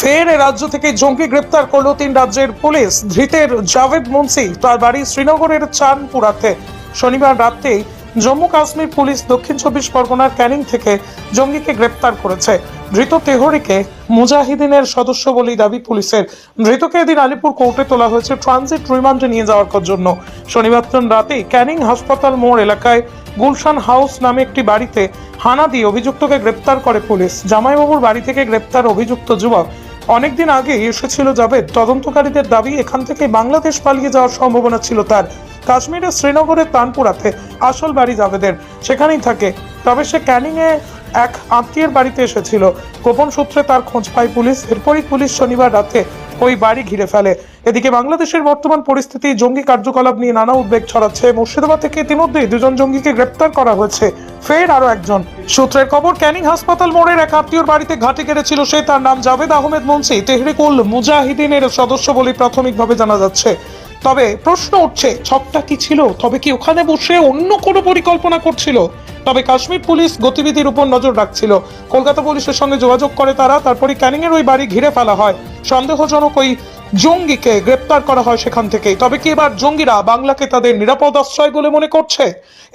ফের রাজ্য থেকে জঙ্গি গ্রেপ্তার করলো 3 রাজ্যের পুলিশ। ধৃতের জাভেদ মুন্সি, তার বাড়ি শ্রীনগরের চাঁদপুরাতে। শনিবার রাতে জম্মু কাশ্মীর পুলিশ দক্ষিণ 24 পরগনার ক্যানিং থেকে জঙ্গিকে গ্রেপ্তার করেছে। ধৃত তেহরিকে মুজাহিদিনের সদস্য বলেই দাবি পুলিশের। ধৃতকে এদিন আলিপুর কোর্টে তোলা হয়েছে ট্রানজিট রিমান্ডে নিয়ে যাওয়ার জন্য। শনিবার রাতে ক্যানিং হাসপাতাল মোড় এলাকায় গুলশান হাউস নামে একটি বাড়িতে হানা দিয়ে অভিযুক্তকে গ্রেপ্তার করে পুলিশ। জামাইবাবুর বাড়ি থেকে গ্রেপ্তার অভিযুক্ত যুবক অনেকদিন আগে এসেছিল জাভেদ। তদন্তকারীদের দাবি এখান থেকে বাংলাদেশ পালিয়ে যাওয়ার সম্ভাবনা ছিল তার। কাশ্মীরের শ্রীনগরের তানপুরাতে আসল বাড়ি জাভেদের, সেখানেই থাকে। তবে সে ক্যানিং এ এক আত্মীয়ের বাড়িতে এসেছিল। গোপন সূত্রে তার খোঁজ পায় পুলিশ। এরপরই পুলিশ শনিবার রাতে ওই বাড়ি ঘিরে ফেলে। এদিকে বাংলাদেশের বর্তমান পরিস্থিতি, জঙ্গি কার্যকলাপ নিয়ে নানা উদ্বেগ ছড়াচ্ছে। মুর্শিদাবাদ থেকে ইতিমধ্যেই 2 জন জঙ্গিকে গ্রেপ্তার করা হয়েছে, ফের আরো একজন। সূত্রের খবর, ক্যানিং হাসপাতাল মোড়ের এক আত্মীয়র বাড়িতে ঘাঁটি কেড়েছিল সে। তার নাম জাভেদ আহমেদ মুন্সি, তেহরিকুল মুজাহিদিনের সদস্য বলে প্রাথমিকভাবে জানা যাচ্ছে। তবে প্রশ্ন উঠছে, ছকটা কি ছিল? তবে কি ওখানে বসে অন্য কোনো পরিকল্পনা করছিল? তবে কাশ্মীর পুলিশ গতিবিধির উপর নজর রাখছিল। কলকাতা পুলিশের সঙ্গে যোগাযোগ করে তারা। তারপরে ক্যানিং এর ওই বাড়ি ঘিরে ফেলা হয়। সন্দেহজনক ওই জঙ্গিকে গ্রেপ্তার করা হয় সেখান থেকেই। তবে কি এবার জঙ্গিরা বাংলাকে তাদের নিরাপদ আশ্রয় বলে মনে করছে?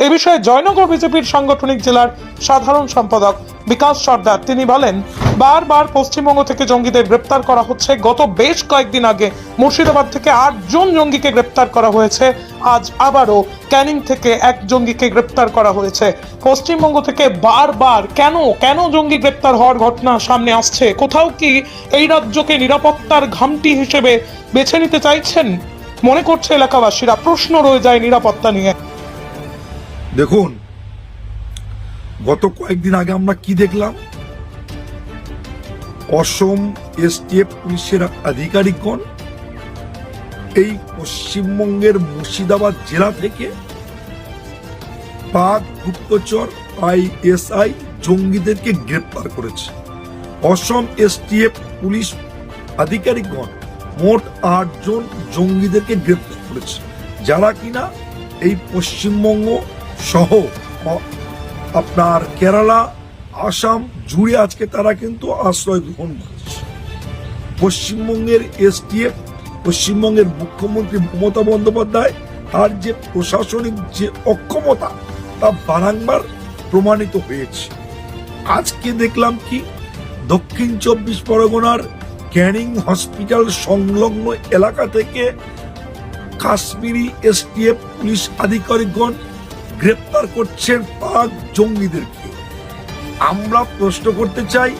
এ বিষয়ে জয়নগর বিজেপির সাংগঠনিক জেলার সাধারণ সম্পাদক বিকাশ সর্দার তিনি বলেন, বারবার পশ্চিমবঙ্গ থেকে জঙ্গিদের গ্রেপ্তার করা হচ্ছে। গত বেশ কয়েকদিন আগে মুর্শিদাবাদ থেকে 8 জন জঙ্গিকে গ্রেপ্তার করা হয়েছে। আজ আবারও ক্যানিং থেকে এক জঙ্গিকে গ্রেপ্তার করা হয়েছে। পশ্চিমবঙ্গ থেকে বারবার কেন জঙ্গি গ্রেপ্তার হওয়ার ঘটনা সামনে আসছে? কোথাও কি এই রাজ্যকে নিরাপত্তার ঘামটি হিসেবে বেছে নিতে চাইছেন মনে করছে এলাকাবাসীরা? প্রশ্ন রয়ে যায় নিরাপত্তা নিয়ে। দেখুন, গত কয়েকদিন আগে আমরা কি দেখলাম? অসম এসটিএফ পুলিশের আধিকারিকগণ এই পশ্চিমবঙ্গের মুর্শিদাবাদ জেলা থেকে পাক গুপ্তচর আইএসআই জঙ্গিদেরকে গ্রেপ্তার করেছে। অসম এসটিএফ পুলিশ আধিকারিকগণ মোট 8 জন জঙ্গিদেরকে গ্রেপ্তার করেছে, যারা কিনা এই পশ্চিমবঙ্গ সহ আপনার কেরালা, আসাম জুড়ে আজকে তারা কিন্তু আশ্রয় গ্রহণ করছে। পশ্চিমবঙ্গের এসটিএফ, পশ্চিমবঙ্গের মুখ্যমন্ত্রী মমতা বন্দ্যোপাধ্যায়, তার যে প্রশাসনিক যে অক্ষমতা তা বারংবার প্রমাণিত হয়েছে। আজকে দেখলাম কি, দক্ষিণ 24 পরগনার ক্যানিং হসপিটাল সংলগ্ন এলাকা থেকে কাশ্মীরি এসটিএফ পুলিশ আধিকারিকগণ গ্রেপ্তার করছেন পাক জঙ্গিদেরকে। আমরা প্রশ্ন করতে চাই,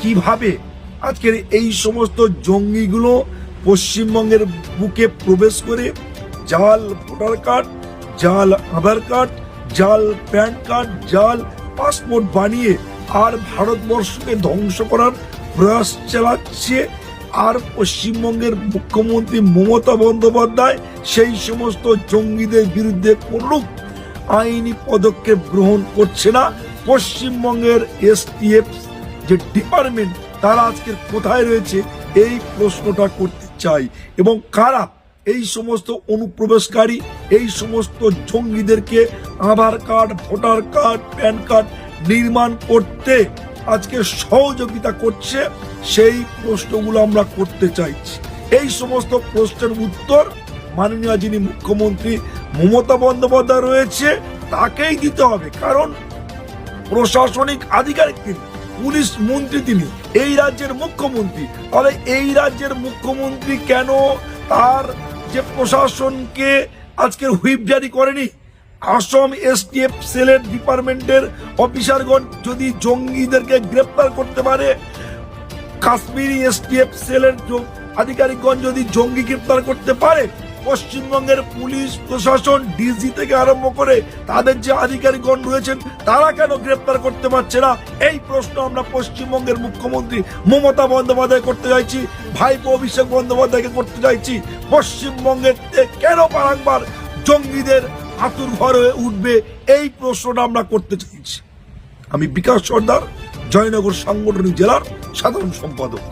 কিভাবে আজকের এই সমস্ত জঙ্গিগুলো পশ্চিমবঙ্গের বুকে প্রবেশ করে জাল ভোটার কার্ড, জাল আধার কার্ড, জাল প্যান কার্ড, জাল পাসপোর্ট বানিয়ে আর ভারতবর্ষকে ধ্বংস করার প্রয়াস চালাচ্ছে। আর পশ্চিমবঙ্গের মুখ্যমন্ত্রী মমতা বন্দ্যোপাধ্যায় সেই সমস্ত জঙ্গিদের বিরুদ্ধে কোনো আইনি পদক্ষেপ গ্রহণ করছে না। পশ্চিমবঙ্গের এসটিএফ যে ডিপার্টমেন্ট, তারা আজকের কোথায় রয়েছে এই প্রশ্নটা করতে চাই। এবং কারা এই সমস্ত অনুপ্রবেশকারী, এই সমস্ত জঙ্গিদেরকে Aadhaar card, voter card, PAN card নির্মাণ করতে আজকে সহযোগিতা করছে, সেই প্রশ্নগুলো আমরা করতে চাইছি। এই সমস্ত প্রশ্নের উত্তর মাননীয় যিনি মুখ্যমন্ত্রী মমতা বন্দ্যোপাধ্যায় রয়েছে তাকেই দিতে হবে। কারণ প্রশাসনিক আধিকারিক তিনি, পুলিশ মন্ত্রী তিনি, এই রাজ্যের মুখ্যমন্ত্রী। তাহলে এই রাজ্যের মুখ্যমন্ত্রী কেন তার যে প্রশাসনকে আজকের হুইপ জারি করেনি? আসাম এসটিএফ সেলের ডিপার্টমেন্টের অফিসারগণ যদি জঙ্গিদেরকে গ্রেপ্তার করতে পারে, কাশ্মীরি এসটিএফ সেলের আধিকারিকগণ যদি জঙ্গি গ্রেপ্তার করতে পারে, পশ্চিমবঙ্গের পুলিশ প্রশাসন ডিজি থেকে আরম্ভ করে তাদের যে আধিকারিকগণ রয়েছেন তারা কেন গ্রেপ্তার করতে পারছে না? এই প্রশ্ন আমরা পশ্চিমবঙ্গের মুখ্যমন্ত্রী মমতা বন্দ্যোপাধ্যায় করতে চাইছি, ভাইপো অভিষেক বন্দ্যোপাধ্যায়কে করতে চাইছি। পশ্চিমবঙ্গের কেন বারংবার জঙ্গিদের আতুর ঘর হয়ে উঠবে, এই প্রশ্নটা আমরা করতে চাইছি। আমি বিকাশ সর্দার, জয়নগর সাংগঠনিক জেলার সাধারণ সম্পাদক।